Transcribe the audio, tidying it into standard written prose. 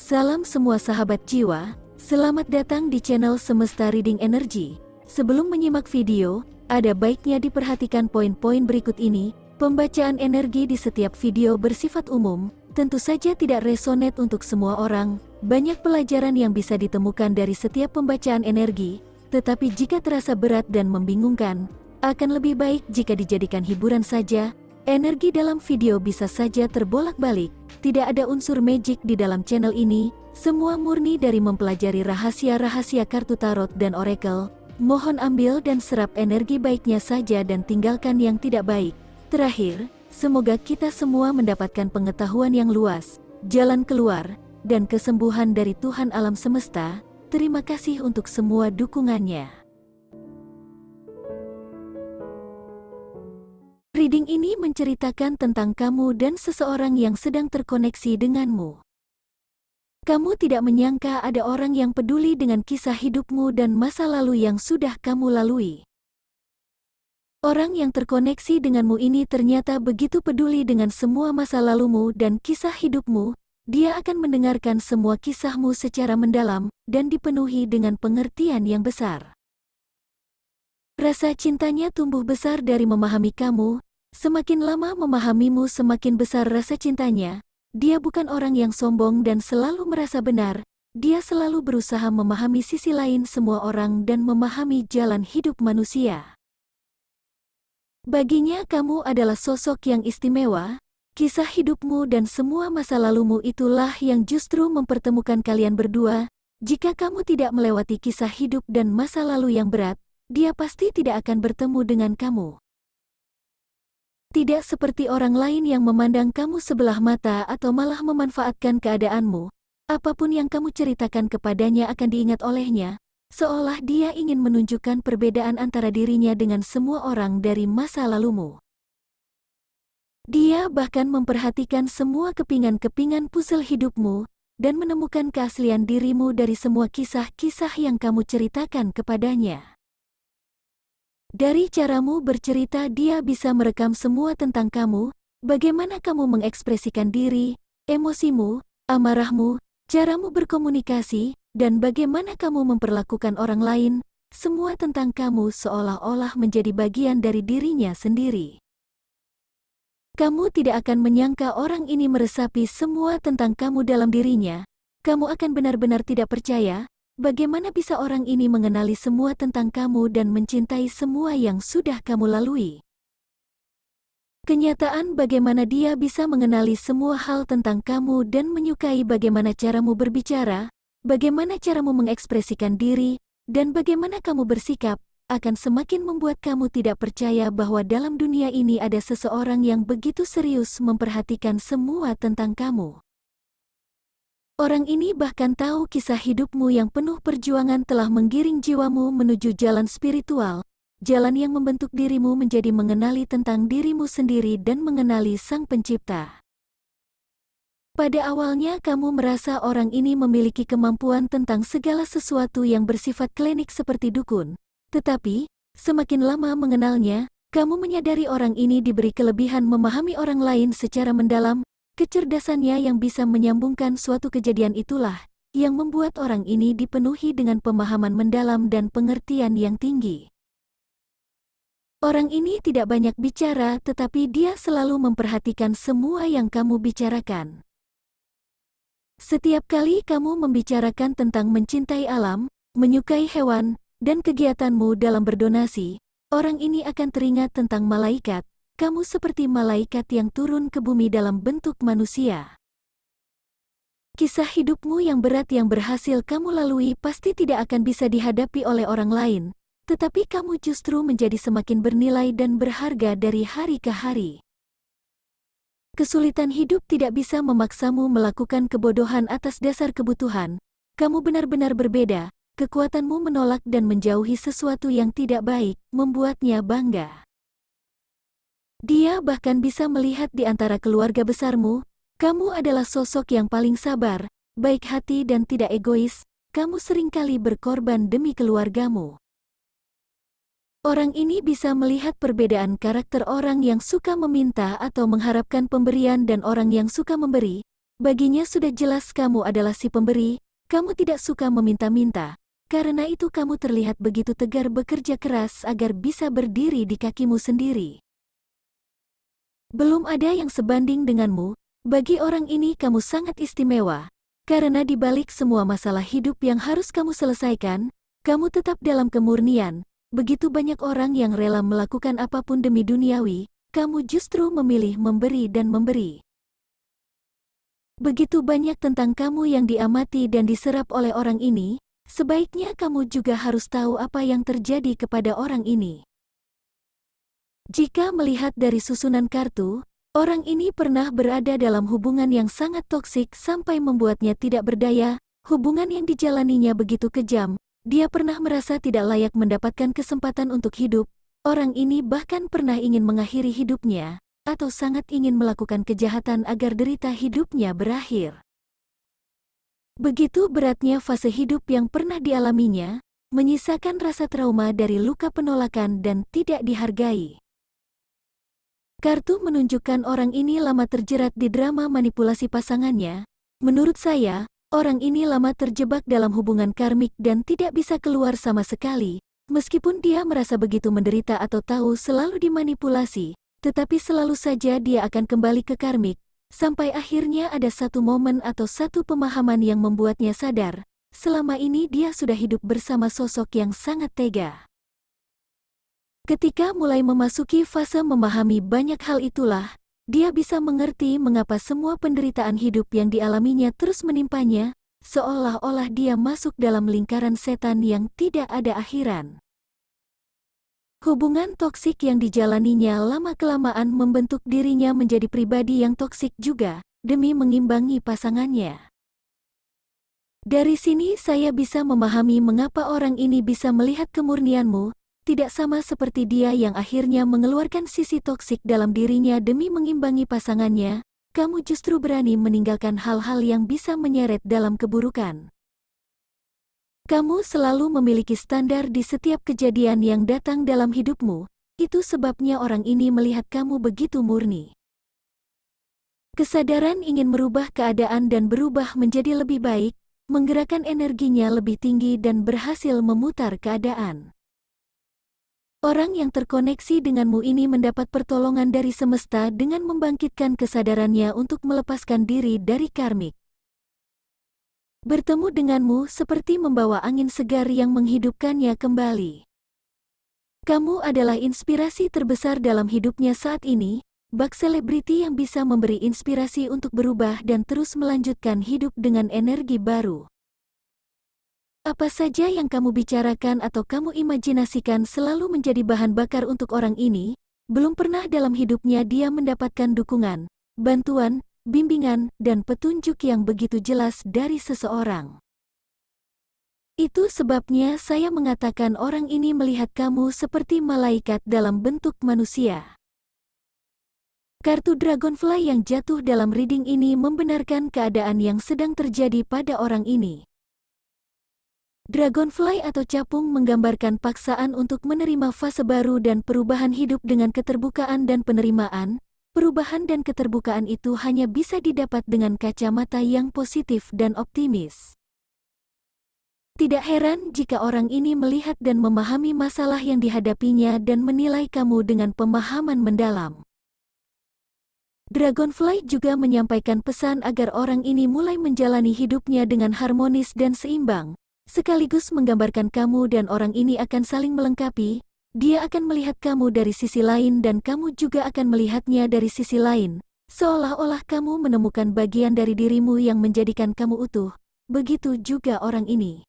Salam semua sahabat jiwa, selamat datang di channel Semesta Reading Energy. Sebelum menyimak video, ada baiknya diperhatikan poin-poin berikut ini. Pembacaan energi di setiap video bersifat umum, tentu saja tidak resonate untuk semua orang. Banyak pelajaran yang bisa ditemukan dari setiap pembacaan energi, tetapi jika terasa berat dan membingungkan, akan lebih baik jika dijadikan hiburan saja. Energi dalam video bisa saja terbolak-balik, tidak ada unsur magic di dalam channel ini, semua murni dari mempelajari rahasia-rahasia kartu tarot dan oracle. Mohon ambil dan serap energi baiknya saja dan tinggalkan yang tidak baik. Terakhir, semoga kita semua mendapatkan pengetahuan yang luas, jalan keluar, dan kesembuhan dari Tuhan alam semesta. Terima kasih untuk semua dukungannya. Reading ini menceritakan tentang kamu dan seseorang yang sedang terkoneksi denganmu. Kamu tidak menyangka ada orang yang peduli dengan kisah hidupmu dan masa lalu yang sudah kamu lalui. Orang yang terkoneksi denganmu ini ternyata begitu peduli dengan semua masa lalumu dan kisah hidupmu. Dia akan mendengarkan semua kisahmu secara mendalam dan dipenuhi dengan pengertian yang besar. Rasa cintanya tumbuh besar dari memahami kamu. Semakin lama memahamimu, semakin besar rasa cintanya. Dia bukan orang yang sombong dan selalu merasa benar. Dia selalu berusaha memahami sisi lain semua orang dan memahami jalan hidup manusia. Baginya kamu adalah sosok yang istimewa. Kisah hidupmu dan semua masa lalumu itulah yang justru mempertemukan kalian berdua. Jika kamu tidak melewati kisah hidup dan masa lalu yang berat, dia pasti tidak akan bertemu dengan kamu. Tidak seperti orang lain yang memandang kamu sebelah mata atau malah memanfaatkan keadaanmu. Apapun yang kamu ceritakan kepadanya akan diingat olehnya, seolah dia ingin menunjukkan perbedaan antara dirinya dengan semua orang dari masa lalumu. Dia bahkan memperhatikan semua kepingan-kepingan puzzle hidupmu dan menemukan keaslian dirimu dari semua kisah-kisah yang kamu ceritakan kepadanya. Dari caramu bercerita, dia bisa merekam semua tentang kamu, bagaimana kamu mengekspresikan diri, emosimu, amarahmu, caramu berkomunikasi, dan bagaimana kamu memperlakukan orang lain. Semua tentang kamu seolah-olah menjadi bagian dari dirinya sendiri. Kamu tidak akan menyangka orang ini meresapi semua tentang kamu dalam dirinya. Kamu akan benar-benar tidak percaya. Bagaimana bisa orang ini mengenali semua tentang kamu dan mencintai semua yang sudah kamu lalui? Kenyataan bagaimana dia bisa mengenali semua hal tentang kamu dan menyukai bagaimana caramu berbicara, bagaimana caramu mengekspresikan diri, dan bagaimana kamu bersikap, akan semakin membuat kamu tidak percaya bahwa dalam dunia ini ada seseorang yang begitu serius memperhatikan semua tentang kamu. Orang ini bahkan tahu kisah hidupmu yang penuh perjuangan telah menggiring jiwamu menuju jalan spiritual, jalan yang membentuk dirimu menjadi mengenali tentang dirimu sendiri dan mengenali Sang Pencipta. Pada awalnya kamu merasa orang ini memiliki kemampuan tentang segala sesuatu yang bersifat klinik seperti dukun, tetapi semakin lama mengenalnya, kamu menyadari orang ini diberi kelebihan memahami orang lain secara mendalam. Kecerdasannya yang bisa menyambungkan suatu kejadian itulah yang membuat orang ini dipenuhi dengan pemahaman mendalam dan pengertian yang tinggi. Orang ini tidak banyak bicara, tetapi dia selalu memperhatikan semua yang kamu bicarakan. Setiap kali kamu membicarakan tentang mencintai alam, menyukai hewan, dan kegiatanmu dalam berdonasi, orang ini akan teringat tentang malaikat. Kamu seperti malaikat yang turun ke bumi dalam bentuk manusia. Kisah hidupmu yang berat yang berhasil kamu lalui pasti tidak akan bisa dihadapi oleh orang lain, tetapi kamu justru menjadi semakin bernilai dan berharga dari hari ke hari. Kesulitan hidup tidak bisa memaksamu melakukan kebodohan atas dasar kebutuhan. Kamu benar-benar berbeda, kekuatanmu menolak dan menjauhi sesuatu yang tidak baik, membuatnya bangga. Dia bahkan bisa melihat di antara keluarga besarmu, kamu adalah sosok yang paling sabar, baik hati dan tidak egois. Kamu seringkali berkorban demi keluargamu. Orang ini bisa melihat perbedaan karakter orang yang suka meminta atau mengharapkan pemberian dan orang yang suka memberi. Baginya sudah jelas kamu adalah si pemberi, kamu tidak suka meminta-minta. Karena itu kamu terlihat begitu tegar bekerja keras agar bisa berdiri di kakimu sendiri. Belum ada yang sebanding denganmu, bagi orang ini kamu sangat istimewa. Karena di balik semua masalah hidup yang harus kamu selesaikan, kamu tetap dalam kemurnian. Begitu banyak orang yang rela melakukan apapun demi duniawi, kamu justru memilih memberi dan memberi. Begitu banyak tentang kamu yang diamati dan diserap oleh orang ini, sebaiknya kamu juga harus tahu apa yang terjadi kepada orang ini. Jika melihat dari susunan kartu, orang ini pernah berada dalam hubungan yang sangat toksik sampai membuatnya tidak berdaya, hubungan yang dijalaninya begitu kejam, dia pernah merasa tidak layak mendapatkan kesempatan untuk hidup, orang ini bahkan pernah ingin mengakhiri hidupnya, atau sangat ingin melakukan kejahatan agar derita hidupnya berakhir. Begitu beratnya fase hidup yang pernah dialaminya, menyisakan rasa trauma dari luka penolakan dan tidak dihargai. Kartu menunjukkan orang ini lama terjerat di drama manipulasi pasangannya. Menurut saya, orang ini lama terjebak dalam hubungan karmik dan tidak bisa keluar sama sekali, meskipun dia merasa begitu menderita atau tahu selalu dimanipulasi. Tetapi selalu saja dia akan kembali ke karmik, sampai akhirnya ada satu momen atau satu pemahaman yang membuatnya sadar, selama ini dia sudah hidup bersama sosok yang sangat tega. Ketika mulai memasuki fase memahami banyak hal itulah, dia bisa mengerti mengapa semua penderitaan hidup yang dialaminya terus menimpanya, seolah-olah dia masuk dalam lingkaran setan yang tidak ada akhiran. Hubungan toksik yang dijalaninya lama-kelamaan membentuk dirinya menjadi pribadi yang toksik juga, demi mengimbangi pasangannya. Dari sini saya bisa memahami mengapa orang ini bisa melihat kemurnianmu, tidak sama seperti dia yang akhirnya mengeluarkan sisi toksik dalam dirinya demi mengimbangi pasangannya, kamu justru berani meninggalkan hal-hal yang bisa menyeret dalam keburukan. Kamu selalu memiliki standar di setiap kejadian yang datang dalam hidupmu, itu sebabnya orang ini melihat kamu begitu murni. Kesadaran ingin merubah keadaan dan berubah menjadi lebih baik, menggerakkan energinya lebih tinggi dan berhasil memutar keadaan. Orang yang terkoneksi denganmu ini mendapat pertolongan dari semesta dengan membangkitkan kesadarannya untuk melepaskan diri dari karmik. Bertemu denganmu seperti membawa angin segar yang menghidupkannya kembali. Kamu adalah inspirasi terbesar dalam hidupnya saat ini, bak selebriti yang bisa memberi inspirasi untuk berubah dan terus melanjutkan hidup dengan energi baru. Apa saja yang kamu bicarakan atau kamu imajinasikan selalu menjadi bahan bakar untuk orang ini, belum pernah dalam hidupnya dia mendapatkan dukungan, bantuan, bimbingan, dan petunjuk yang begitu jelas dari seseorang. Itu sebabnya saya mengatakan orang ini melihat kamu seperti malaikat dalam bentuk manusia. Kartu Dragonfly yang jatuh dalam reading ini membenarkan keadaan yang sedang terjadi pada orang ini. Dragonfly atau capung menggambarkan paksaan untuk menerima fase baru dan perubahan hidup dengan keterbukaan dan penerimaan. Perubahan dan keterbukaan itu hanya bisa didapat dengan kacamata yang positif dan optimis. Tidak heran jika orang ini melihat dan memahami masalah yang dihadapinya dan menilai kamu dengan pemahaman mendalam. Dragonfly juga menyampaikan pesan agar orang ini mulai menjalani hidupnya dengan harmonis dan seimbang, sekaligus menggambarkan kamu dan orang ini akan saling melengkapi. Dia akan melihat kamu dari sisi lain dan kamu juga akan melihatnya dari sisi lain, seolah-olah kamu menemukan bagian dari dirimu yang menjadikan kamu utuh. Begitu juga orang ini.